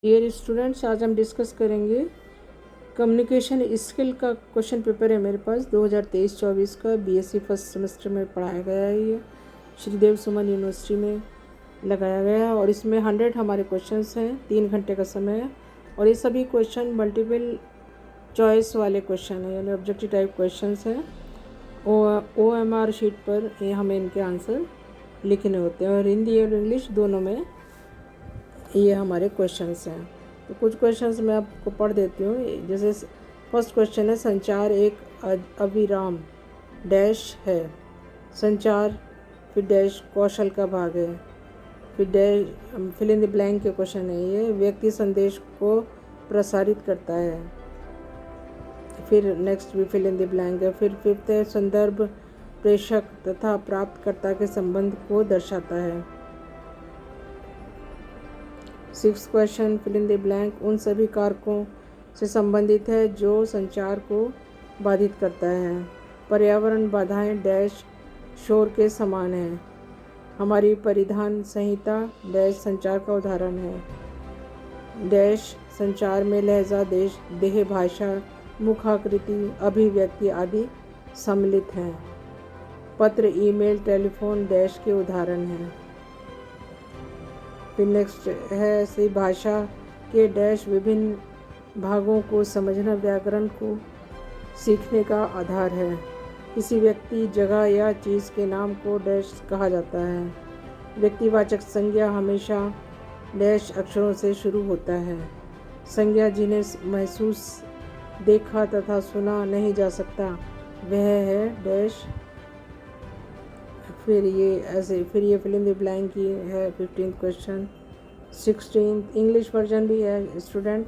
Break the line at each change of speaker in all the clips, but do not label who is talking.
Dear students, आज हम discuss करेंगे कम्युनिकेशन स्किल का क्वेश्चन पेपर है मेरे पास 2023-24 का। बीएससी फर्स्ट सेमेस्टर में पढ़ाया गया है। ये श्रीदेव सुमन यूनिवर्सिटी में लगाया गया है और इसमें 100 हमारे क्वेश्चंस हैं। 3 घंटे का समय है और ये सभी क्वेश्चन मल्टीपल चॉइस वाले क्वेश्चन हैं, यानी ऑब्जेक्टिव टाइप क्वेश्चंस हैं। OMR शीट पर ये हमें इनके आंसर लिखने होते हैं और हिंदी और इंग्लिश दोनों में ये हमारे क्वेश्चंस हैं। तो कुछ क्वेश्चंस मैं आपको पढ़ देती हूँ। जैसे फर्स्ट क्वेश्चन है, संचार एक अविराम डैश है। संचार फिर डैश कौशल का भाग है, फिर dash fill in the blank के क्वेश्चन है। ये व्यक्ति संदेश को प्रसारित करता है। फिर नेक्स्ट भी फिल इन द ब्लैंक है। फिर फिफ्थ है, संदर्भ प्रेषक तथा प्राप्तकर्ता के संबंध को दर्शाता है। Six question, fill in the blank उन सभी कारकों से संबंधित है जो संचार को बाधित करता है। पर्यावरण बाधाएं डैश शोर के समान है। हमारी परिधान संहिता डैश संचार का उदाहरण है। डैश संचार में लहजा, देह भाषा, मुखाकृति, अभिव्यक्ति आदि सम्मिलित हैं। पत्र, ईमेल, टेलीफोन डैश के उदाहरण हैं। फिर नेक्स्ट है, ऐसी भाषा के डैश विभिन्न भागों को समझना व्याकरण को सीखने का आधार है। किसी व्यक्ति, जगह या चीज़ के नाम को डैश कहा जाता है। व्यक्तिवाचक संज्ञा हमेशा डैश अक्षरों से शुरू होता है। संज्ञा जिन्हें महसूस, देखा तथा सुना नहीं जा सकता वह है डैश। फिर ये फिल इन द ब्लैंक की है 15th question. 16th English version भी है स्टूडेंट,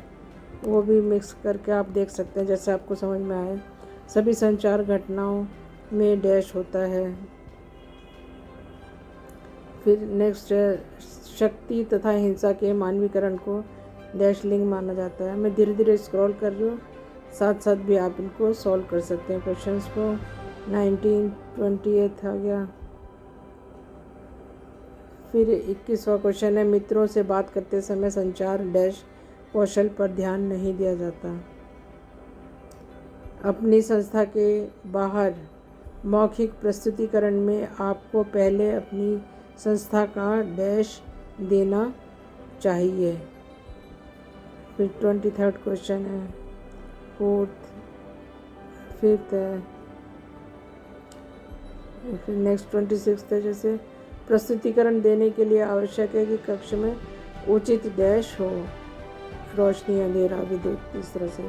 वो भी मिक्स करके आप देख सकते हैं जैसे आपको समझ में आए। सभी संचार घटनाओं में डैश होता है। फिर नेक्स्ट है, शक्ति तथा हिंसा के मानवीकरण को डैश लिंग माना जाता है। मैं धीरे धीरे स्क्रॉल कर रही हूँ, साथ साथ भी आप इनको सॉल्व कर सकते हैं क्वेश्चंस को। 1928 आ गया। फिर 21वां क्वेश्चन है, मित्रों से बात करते समय संचार डैश कौशल पर ध्यान नहीं दिया जाता। अपनी संस्था के बाहर मौखिक प्रस्तुतिकरण में आपको पहले अपनी संस्था का डैश देना चाहिए। फिर 23rd क्वेश्चन है, 5th है। फिर नेक्स्ट 26th है, जैसे प्रस्तुतिकरण देने के लिए आवश्यक है कि कक्ष में उचित डैश हो, रोशनी, अंधेरा, विद्युत, इस तरह से।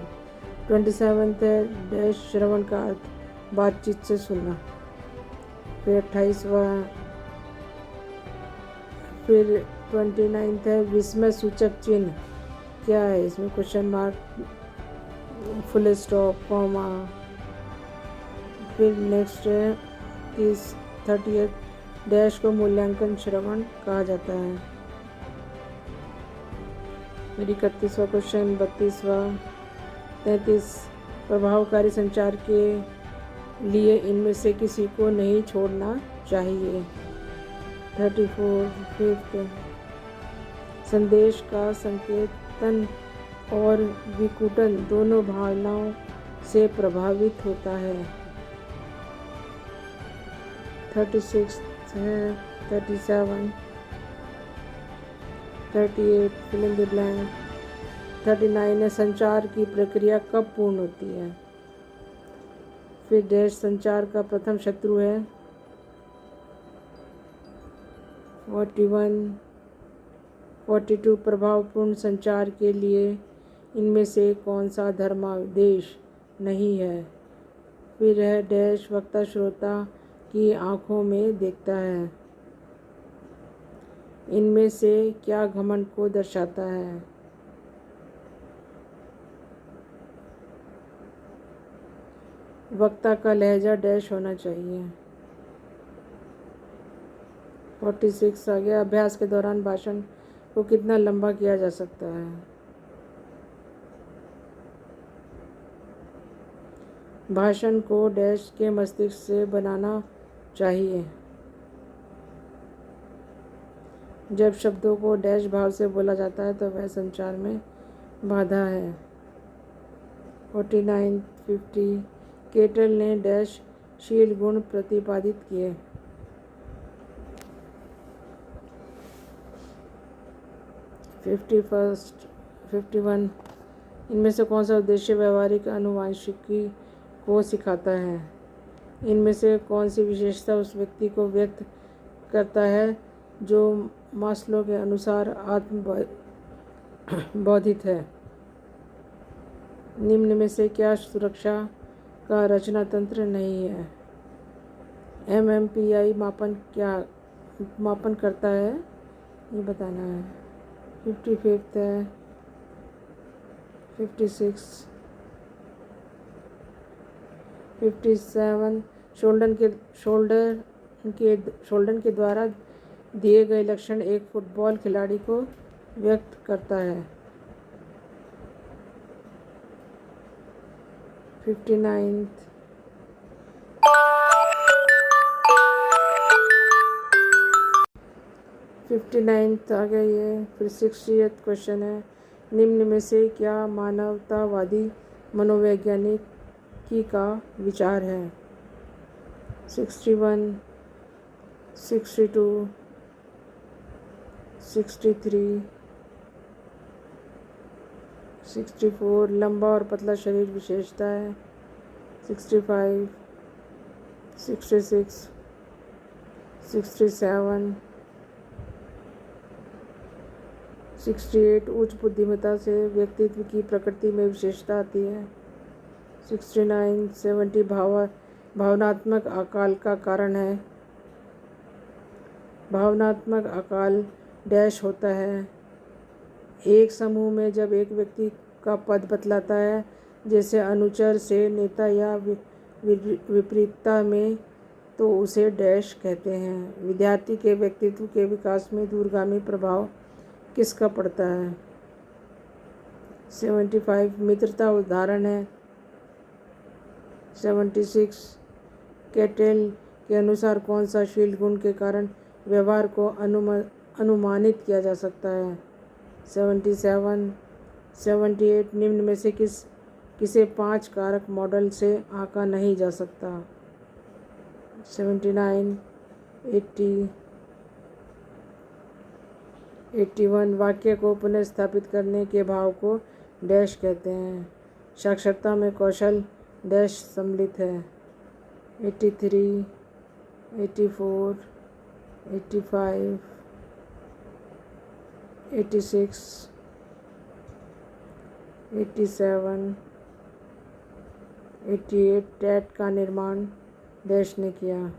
27th है, डैश श्रवण का अर्थ बातचीत से सुनना। फिर 28वां, फिर 29th है, विस्मय सूचक चिन्ह क्या है। इसमें question mark, full stop, comma. फिर नेक्स्ट है 30th, डैश को मूल्यांकन श्रवण कहा जाता है। फिर 31वां क्वेश्चन, 32वां, 33, प्रभावकारी संचार के लिए इनमें से किसी को नहीं छोड़ना चाहिए। 34, 5th, संदेश का संकेतन और विकुटन दोनों भावनाओं से प्रभावित होता है। 36 है, 37, 38 फिल इन द ब्लैंक। 39 है, संचार की प्रक्रिया कब पूर्ण होती है। फिर डैश संचार का प्रथम शत्रु है। 41, 42, प्रभावपूर्ण संचार के लिए इनमें से कौन सा धर्मादेश नहीं है। फिर है डैश वक्ता श्रोता की आँखों में देखता है। इनमें से क्या घमंड को दर्शाता है। वक्ता का लहजा डैश होना चाहिए। 46 आ गया, अभ्यास के दौरान भाषण को कितना लंबा किया जा सकता है। भाषण को डैश के मस्तिष्क से बनाना चाहिए। जब शब्दों को डैश भाव से बोला जाता है तो वह संचार में बाधा है। 49-50 केटल ने डैश शील गुण प्रतिपादित किए। 51 इनमें से कौन सा उद्देश्य व्यवहारिक आनुवंशिकी को सिखाता है? इनमें से कौन सी विशेषता उस व्यक्ति को व्यक्त करता है जो मास्लो के अनुसार आत्मबोधित है? निम्न में से क्या सुरक्षा का रचना तंत्र नहीं है? MMPI मापन करता है, ये बताना है। 55 है। 56 57 शोल्डन के द्वारा दिए गए लक्षण एक फुटबॉल खिलाड़ी को व्यक्त करता है। 59 आ गया ये। फिर 60th क्वेश्चन है, निम्न में से क्या मानवतावादी मनोवैज्ञानिकी का विचार है? 61 62 63 64 लंबा और पतला शरीर विशेषता है। 65 66 67 68 उच्च बुद्धिमत्ता से व्यक्तित्व की प्रकृति में विशेषता आती है। 69 70 भावनात्मक अकाल का कारण है। भावनात्मक अकाल डैश होता है। एक समूह में जब एक व्यक्ति का पद बतलाता है, जैसे अनुचर से नेता या विपरीतता में, तो उसे डैश कहते हैं। विद्यार्थी के व्यक्तित्व के विकास में दूरगामी प्रभाव किसका पड़ता है? 75 मित्रता उदाहरण है। 76 कैटेल के अनुसार कौन सा शील गुण के कारण व्यवहार को अनुमानित किया जा सकता है? 77 78 निम्न में से किसे 5 कारक मॉडल से आंका नहीं जा सकता? 79 80 81 वाक्य को पुनः स्थापित करने के भाव को डैश कहते हैं। साक्षरता में कौशल डैश सम्मिलित है। 83 84 85 86 87 88 टैट का निर्माण डैश ने किया।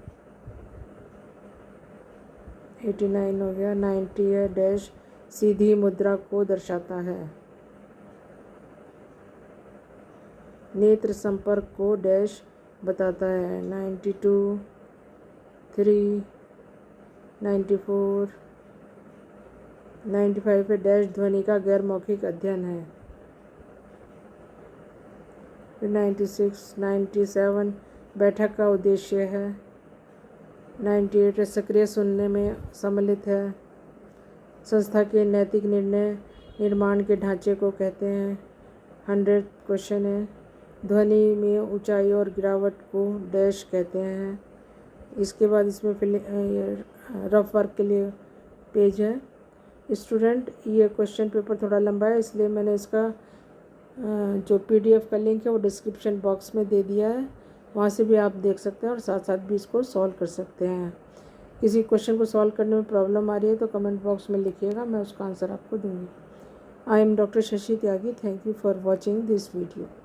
89 हो गया। 90 है डैश सीधी मुद्रा को दर्शाता है। नेत्र संपर्क को डैश बताता है। 92 3 94 95 है डैश ध्वनि का गैर मौखिक अध्ययन है। फिर 96 97 बैठक का उद्देश्य है। 98 सक्रिय सुनने में सम्मिलित है। संस्था के नैतिक निर्णय निर्माण के ढांचे को कहते हैं। 100 क्वेश्चन है, ध्वनि में ऊंचाई और गिरावट को डैश कहते हैं। इसके बाद इसमें रफ वर्क के लिए पेज है। स्टूडेंट, ये क्वेश्चन पेपर थोड़ा लंबा है, इसलिए मैंने इसका जो PDF का लिंक है वो डिस्क्रिप्शन बॉक्स में दे दिया है, वहाँ से भी आप देख सकते हैं और साथ साथ भी इसको सॉल्व कर सकते हैं। किसी क्वेश्चन को सॉल्व करने में प्रॉब्लम आ रही है तो कमेंट बॉक्स में लिखिएगा, मैं उसका आंसर आपको दूंगी। I am doctor Shashi Tyagi. Thank you for watching this video.